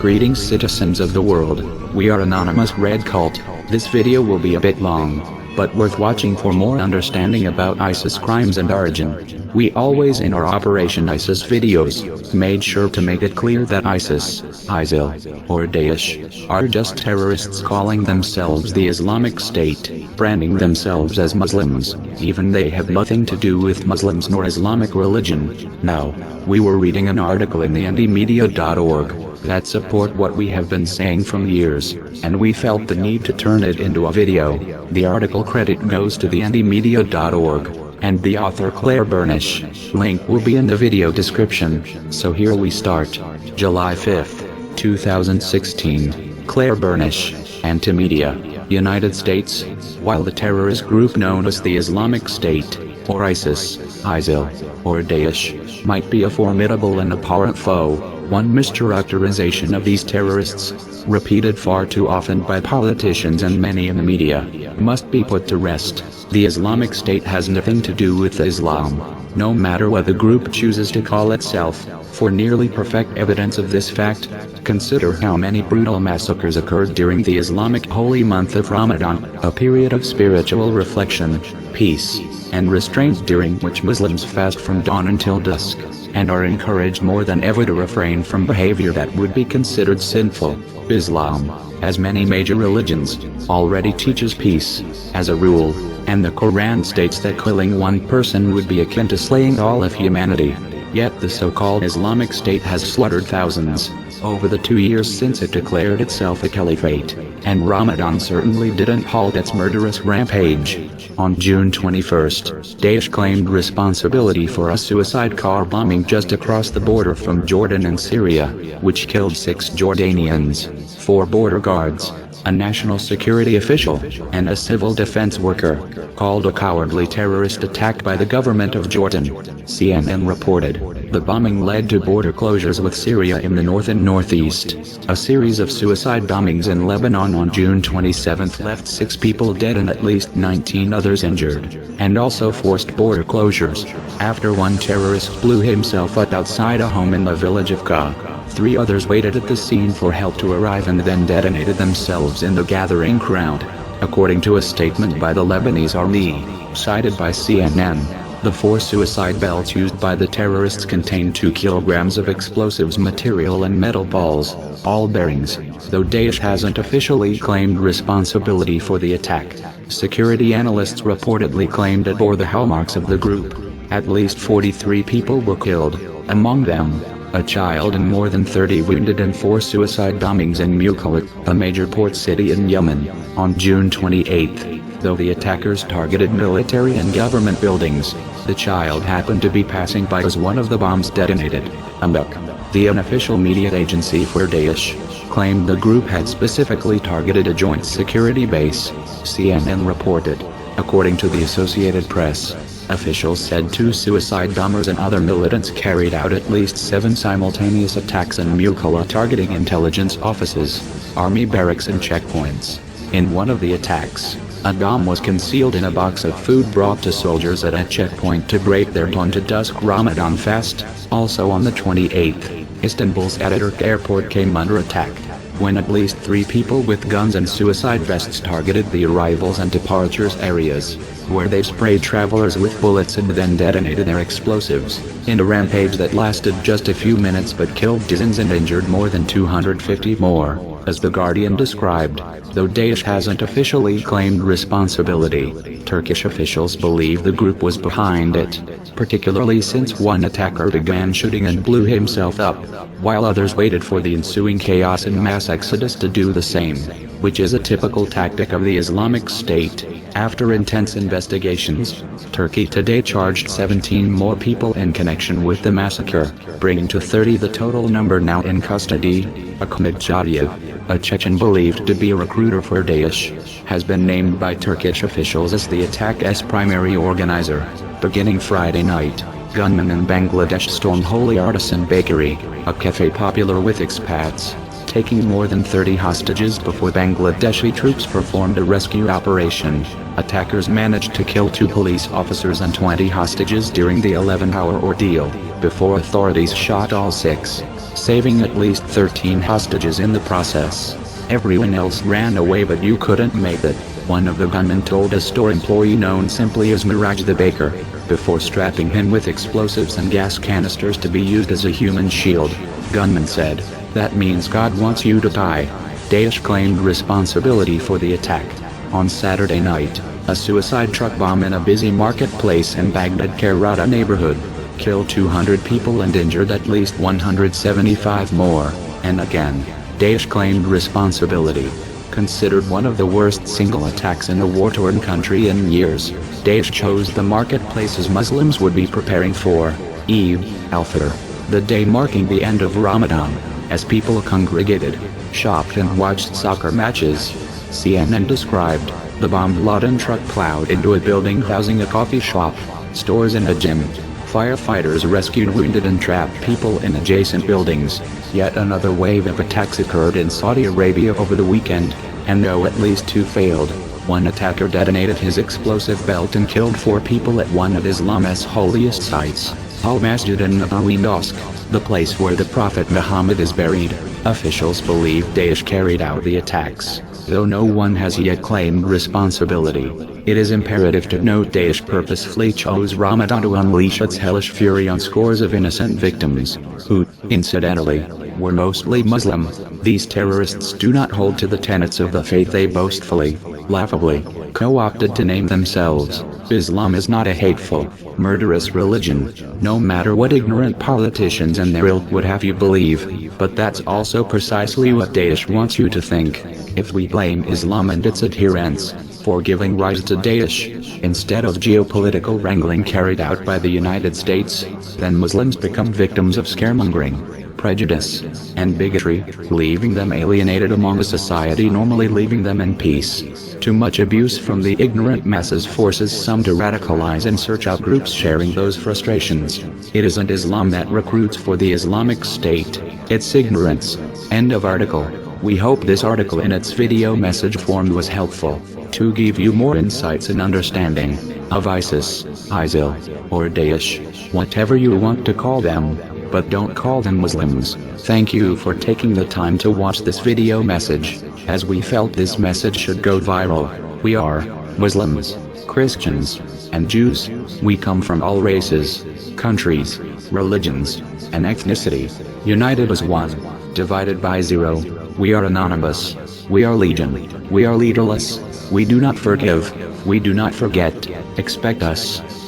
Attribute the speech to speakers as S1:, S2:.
S1: Greetings citizens of the world, we are Anonymous Red Cult. This video will be a bit long, but worth watching for more understanding about ISIS crimes and origin. We always in our Operation ISIS videos, made sure to make it clear that ISIS, ISIL, or Daesh, are just terrorists calling themselves the Islamic State, branding themselves as Muslims, even they have nothing to do with Muslims nor Islamic religion. Now, we were reading an article in the ndmedia.org that support what we have been saying from years, and we felt the need to turn it into a video. The article credit goes to the ndmedia.org, and the author Claire Burnish. Link will be in the video description. So here we start. July 5th, 2016. Claire Burnish, Antimedia, United States. While the terrorist group known as the Islamic State, or ISIS, ISIL, or Daesh, might be a formidable and abhorrent foe, one mischaracterization of these terrorists, repeated far too often by politicians and many in the media, must be put to rest. The Islamic State has nothing to do with Islam, no matter what the group chooses to call itself. For nearly perfect evidence of this fact, consider how many brutal massacres occurred during the Islamic holy month of Ramadan, a period of spiritual reflection, peace, and restraint during which Muslims fast from dawn until dusk, and are encouraged more than ever to refrain from behavior that would be considered sinful. Islam, as many major religions, already teaches peace, as a rule, and the Quran states that killing one person would be akin to slaying all of humanity. Yet the so-called Islamic State has slaughtered thousands over the 2 years since it declared itself a caliphate, and Ramadan certainly didn't halt its murderous rampage. On June 21st, Daesh claimed responsibility for a suicide car bombing just across the border from Jordan and Syria, which killed 6 Jordanians, 4 border guards, a national security official, and a civil defense worker, called a cowardly terrorist attack by the government of Jordan. CNN reported, the bombing led to border closures with Syria in the north and northeast. A series of suicide bombings in Lebanon on June 27 left 6 people dead and at least 19 others injured, and also forced border closures, after one terrorist blew himself up outside a home in the village of Ka. 3 others waited at the scene for help to arrive and then detonated themselves in the gathering crowd. According to a statement by the Lebanese army, cited by CNN, the 4 suicide belts used by the terrorists contained 2 kilograms of explosives material and metal balls, all bearings. Though Daesh hasn't officially claimed responsibility for the attack, security analysts reportedly claimed it bore the hallmarks of the group. At least 43 people were killed, among them a child and more than 30 wounded in 4 suicide bombings in Muqallaq, a major port city in Yemen, on June 28. Though the attackers targeted military and government buildings, the child happened to be passing by as one of the bombs detonated. Amaq, the unofficial media agency for Daesh, claimed the group had specifically targeted a joint security base, CNN reported. According to the Associated Press, officials said 2 suicide bombers and other militants carried out at least 7 simultaneous attacks in Muqallaq targeting intelligence offices, army barracks and checkpoints. In one of the attacks, a bomb was concealed in a box of food brought to soldiers at a checkpoint to break their dawn to dusk Ramadan fast. Also on the 28th, Istanbul's Ataturk airport came under attack, when at least 3 people with guns and suicide vests targeted the arrivals and departures areas, where they sprayed travelers with bullets and then detonated their explosives, in a rampage that lasted just a few minutes but killed dozens and injured more than 250 more, as The Guardian described. Though Daesh hasn't officially claimed responsibility, Turkish officials believe the group was behind it, particularly since one attacker began shooting and blew himself up, while others waited for the ensuing chaos and mass exodus to do the same, which is a typical tactic of the Islamic State. After intense investigations, Turkey today charged 17 more people in connection with the massacre, bringing to 30 the total number now in custody. Ahmed Jadiev, a Chechen believed to be a recruiter for Daesh, has been named by Turkish officials as the attack's primary organizer. Beginning Friday night, gunmen in Bangladesh stormed Holy Artisan Bakery, a cafe popular with expats, taking more than 30 hostages before Bangladeshi troops performed a rescue operation. Attackers managed to kill 2 police officers and 20 hostages during the 11-hour ordeal, before authorities shot all 6. saving at least 13 hostages in the process. Everyone else ran away, but you couldn't make it, one of the gunmen told a store employee known simply as Mirage the Baker, before strapping him with explosives and gas canisters to be used as a human shield. Gunman said, "That means God wants you to die." Daesh claimed responsibility for the attack. On Saturday night, a suicide truck bomb in a busy marketplace in Baghdad Karata neighborhood killed 200 people and injured at least 175 more, and again, Daesh claimed responsibility. Considered one of the worst single attacks in a war-torn country in years, Daesh chose the marketplace as Muslims would be preparing for Eid al-Fitr, the day marking the end of Ramadan, as people congregated, shopped and watched soccer matches. CNN described, the bomb-laden truck plowed into a building housing a coffee shop, stores and a gym. Firefighters rescued wounded and trapped people in adjacent buildings. Yet another wave of attacks occurred in Saudi Arabia over the weekend, and though at least 2 failed, one attacker detonated his explosive belt and killed 4 people at one of Islam's holiest sites, Al-Masjid an-Nabawi Mosque, the place where the Prophet Muhammad is buried. Officials believe Daesh carried out the attacks, though no one has yet claimed responsibility. It is imperative to note Daesh purposefully chose Ramadan to unleash its hellish fury on scores of innocent victims, who, incidentally, were mostly Muslim. These terrorists do not hold to the tenets of the faith they boastfully, laughably, co-opted to name themselves. Islam is not a hateful, murderous religion, no matter what ignorant politicians and their ilk would have you believe, but that's also precisely what Daesh wants you to think. If we blame Islam and its adherents for giving rise to Daesh, instead of geopolitical wrangling carried out by the United States, then Muslims become victims of scaremongering, prejudice, and bigotry, leaving them alienated among a society normally leaving them in peace. Too much abuse from the ignorant masses forces some to radicalize and search out groups sharing those frustrations. It isn't Islam that recruits for the Islamic State, it's ignorance. End of article. We hope this article in its video message form was helpful to give you more insights and understanding of ISIS, ISIL, or Daesh, whatever you want to call them, but don't call them Muslims. Thank you for taking the time to watch this video message, as we felt this message should go viral. We are Muslims, Christians, and Jews. We come from all races, countries, religions, and ethnicity, united as one, divided by zero. We are anonymous. We are legion. We are leaderless. We do not forgive. We do not forget. Expect us.